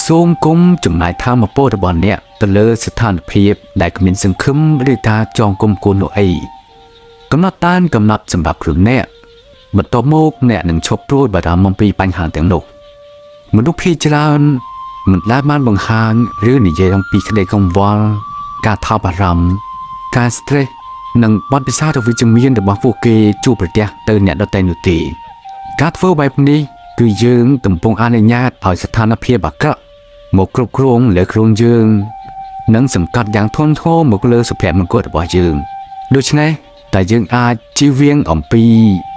សូមគុំចំណាយថាមពលរបស់អ្នកទៅលើស្ថានភាពដែលគ្មានសង្ឃឹមឬការចងគុំគួននោះអីកំណត់តានកំណត់សម្រាប់ខ្លួនអ្នកបន្ទាប់មកអ្នកនឹងឈប់ព្រួយបារម្ភអំពីបញ្ហាទាំងនោះមនុស្សភាគច្រើនមិនដែលបានបង្ហាញឬនិយាយអំពីក្តីកង្វល់ការថប់បារម្ភការ stress និងបទពិសោធន៍វិជ្ជមានរបស់ពួកគេជួបប្រទះទៅអ្នកដទៃនោះទេការធ្វើបែបនេះគឺយើងកំពុងអនុញ្ញាតឲ្យស្ថានភាពអាក្រក់មកគ្រប់គ្រងលើខ្លួនយើងនិងសង្កត់យ៉ាងធ្ងន់ធ្ងរមកលើសុភមង្គលរបស់យើងដូច្នេះតែយើងអាចជៀសវាងអំពី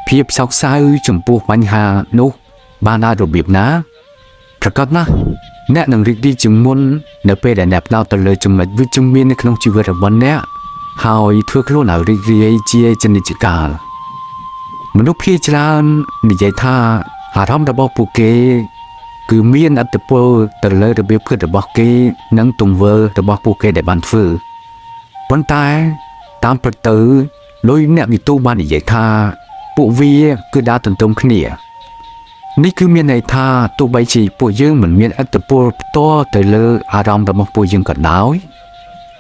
ភាពសោកសៅចំពោះបញ្ហានោះបានដោយរបៀបណាប្រកបណាស់អ្នកនឹងរីករាយជាងមុននៅពេលដែលអ្នកផ្ដោតទៅលើចំណុចវិជ្ជមាននៅក្នុងជីវិតរបស់អ្នកហើយធ្វើខ្លួនឲ្យរីករាយជានិច្ចកាលមនុស្សភាគច្រើននិយាយថាអារម្មណ៍របស់ពួកគេគឺមានឥទ្ធិពលទៅលើរបៀបគិតរបស់គេនិងទង្វើរបស់ពួកគេដែលបានធ្វើប៉ុន្តែតាមពិតទៅដោយអ្នកវិទូបាននិយាយថាពួកវាគឺដើរទន្ទឹមគ្នានេះគឺមានន័យថាទោះបីជាពួកយើងមិនមានឥទ្ធិពលផ្ទាល់ទៅលើអារម្មណ៍របស់ពួកយើងក៏ដោយ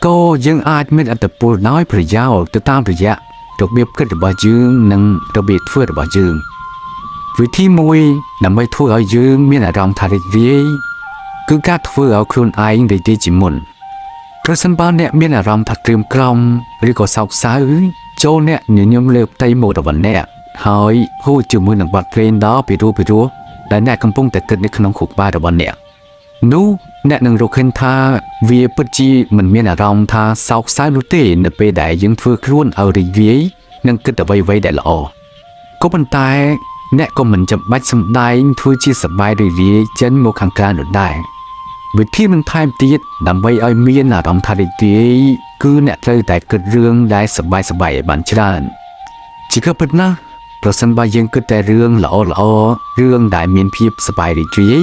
ក៏យើងអាចមានឥទ្ធិពលដោយប្រយោលទៅតាមរយៈរបៀបគិតរបស់យើងនិងរបៀបធ្វើរបស់យើងវិធីមួយដើម្បីធ្វើឲ្យយើងមានអារម្មណ៍ថារីករាយគឺការធ្វើឲ្យខ្លួនឯងរីករាយជាមុនប្រសិនបើអ្នកមានអារម្មណ៍ថាក្រៀមក្រំឬក៏សោកសៅចូលអ្នកញញឹមលើផ្ទៃមុខរបស់អ្នកហើយហូរជាមួយនឹងបទភ្លេងដ៏ពីរោះដែលអ្នកកំពុងតែគិតនៅក្នុងខួរក្បាលរបស់អ្នកនោះអ្នកនឹងរកឃើញថាវាពិតជាមិនមានអារម្មណ៍ថាសោកសៅនោះទេនៅពេលដែលយើងធ្វើខ្លួនឲ្យរីករាយនិងគិតអ្វីៗដែលល្អក៏ប៉ុន្តែអ្នកក៏មិនចាំបាច់សម្ដែងធ្វើជាសប្បាយរីករាយចេញមកខាងក្រៅនោះដែរវិធីបន្ថែមទៀតដើម្បីឲ្យមានអារម្មណ៍ថារីករាយគឺអ្នកត្រូវតែគិតរឿងដែលសប្បាយឲ្យបានច្រើនជាក៏ពិតណាស់ប្រសិនបើយើងគិតតែរឿងល្អរឿងដែលមានភាពសប្បាយរីករាយ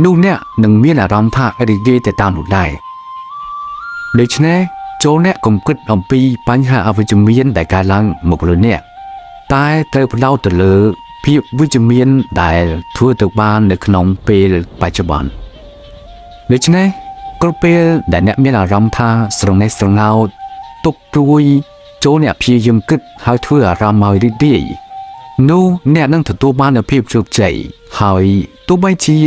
នោះអ្នកនឹងមានអារម្មណ៍ថារីករាយទៅតាមនោះដែរដូច្នេះចូលអ្នកកុំគិតអំពីបញ្ហាអវិជ្ជមានដែលកើតឡើងមកលើអ្នកតែត្រូវផ្ដោតទៅលើភាពវិជ្ជមានដែលធ្វើទៅបាននៅក្នុងពេលបច្ចុប្បន្នដូច្នេះគ្រប់ពេលដែលអ្នកមានអារម្មណ៍ថាស្រណេះស្រណោចទុកព្រួយចូលអ្នកព្យាយាមគិតហើយធ្វើអារម្មណ៍ឲ្យរីករាយនោះអ្នកនឹងទទួលបាននូវភាពជោគជ័យហើយទោះបីជា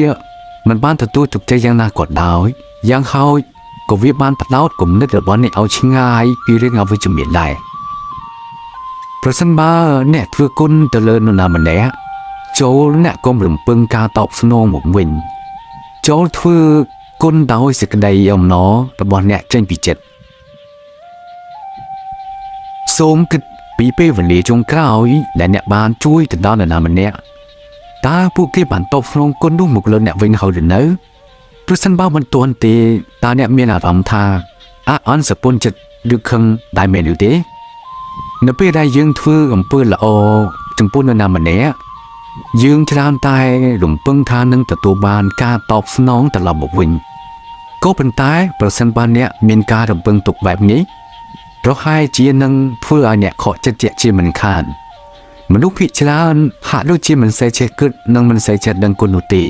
មិនបានទទួលជោគជ័យយ៉ាងណាក៏ដោយយ៉ាងហោចក៏វាបានផ្ដោតគំនិតរបស់អ្នកឲ្យឆ្ងាយពីរឿងអវិជ្ជមានដែរប្រសិនបើអ្នកធ្វើគុណទៅលើនរណាម្នាក់ចូលអ្នកកុំរំពឹងការតបស្នងមកវិញចូលធ្វើគុណដោយសេចក្តីអំណររបស់អ្នកចេញពីចិត្តសូមគិតពីពេលវេលាចុងក្រោយដែលអ្នកបានជួយទៅដល់នរណាម្នាក់តើពួកគេបានតបស្នងគុណនោះមកលើអ្នកវិញហើយឬនៅប្រសិនបើមិនទាន់ទេតើអ្នកមានអារម្មណ៍ថាអន់សពុនចិត្តឬខឹងដែលមែនឬទេនៅពេលដែលយើងធ្វើអំពើល្អចំពោះនរណាម្នាក់យើងច្រើនតែរំពឹងថានឹងទទួលបានការតបស្នងត្រឡប់មកវិញក៏ប៉ុន្តែប្រសិនបើអ្នកមានការរំពឹងទុកបែបនេះប្រហែលជានឹងធ្វើឲ្យអ្នកខកចិត្តជាមិនខានមនុស្សភាគច្រើនហាក់ដូចជាមិនសូវចេះគិតនិងមិនសូវចេះដឹងគុណនោះទេ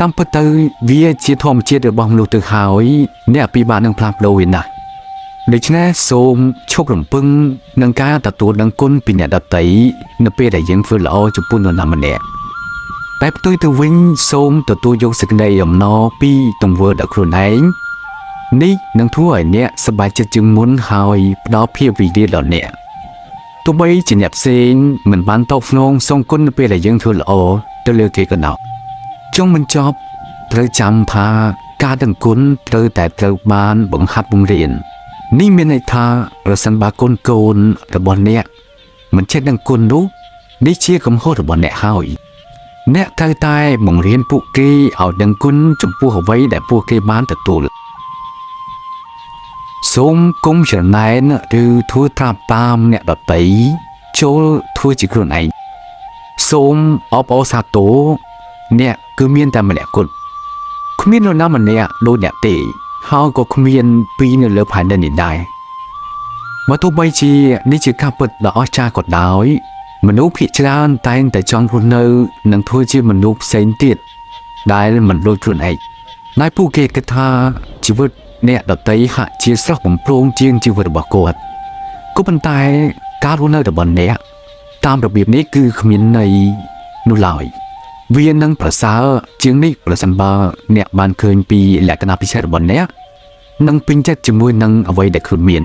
តាមពិតទៅវាជាធម្មជាតិរបស់មនុស្សទៅហើយអ្នកពិបាកនឹងផ្លាស់ប្ដូរវាណាស់ដូច្នេះសូមឈប់រំពឹងនឹងការទទួលដឹងគុណពីអ្នកដទៃនៅពេលដែលយើងធ្វើល្អចំពោះនរណាម្នាក់តែផ្ទុយទៅវិញសូមទទួលយកសេចក្តីអំណរពីទង្វើដល់ខ្លួនឯងនេះនឹងធ្វើឲ្យអ្នកសប្បាយចិត្តជាងមុនហើយផ្ដល់ភាពរីករាយដល់អ្នកទោះបីជាអ្នកផ្សេងមិនបានតបស្នងសងគុណនៅពេលដែលយើងធ្វើល្អទៅលើគេក៏ដោយចុងបញ្ចប់ត្រូវចាំថាការដឹងគុណត្រូវតែត្រូវបានបង្ហាត់បង្រៀននេះមានន័យថាប្រសិនបើកូនរបស់អ្នកមិនចេះដឹងគុណនោះនេះជាកំហុសរបស់អ្នកហើយអ្នកត្រូវតែបង្រៀនពួកគេឲ្យដឹងគុណចំពោះអ្វីដែលពួកគេបានទទួលសូមគុំចំណែនឬធ្វើត្រាប់តាមអ្នកដទៃចូលធ្វើជាខ្លួនឯងសូមអបអរសាទរអ្នកគឺមានតែម្នាក់គត់គ្មាននរណាម្នាក់ដូចអ្នកទេហើយក៏គ្មានពីរនៅលើផែនដីនេះដែរបើទោះបីជានេះជាការពិតដ៏អស្ចារ្យក៏ដោយមនុស្សភាគច្រើនតែងតែចង់រស់នៅនិងធ្វើជាមនុស្សផ្សេងទៀត ដែលមិនដូចខ្លួនឯងណៃពួកគេគិតថាជីវិតអ្នកដតីហាក់ជាស្រស់បំព្រងជាងជីវិតរបស់គាត់ក៏ប៉ុន្តែការរស់នៅរបស់អ្នកតាមរបៀបនេះគឺគ្មានន័យនោះឡើយវានឹងប្រសើរជាងនេះប្រសិនបើអ្នកបានឃើញពីលក្ខណៈពិសេសរបស់អ្នកនិងពេញចិត្តជាមួយនឹងអ្វីដែលខ្លួនមាន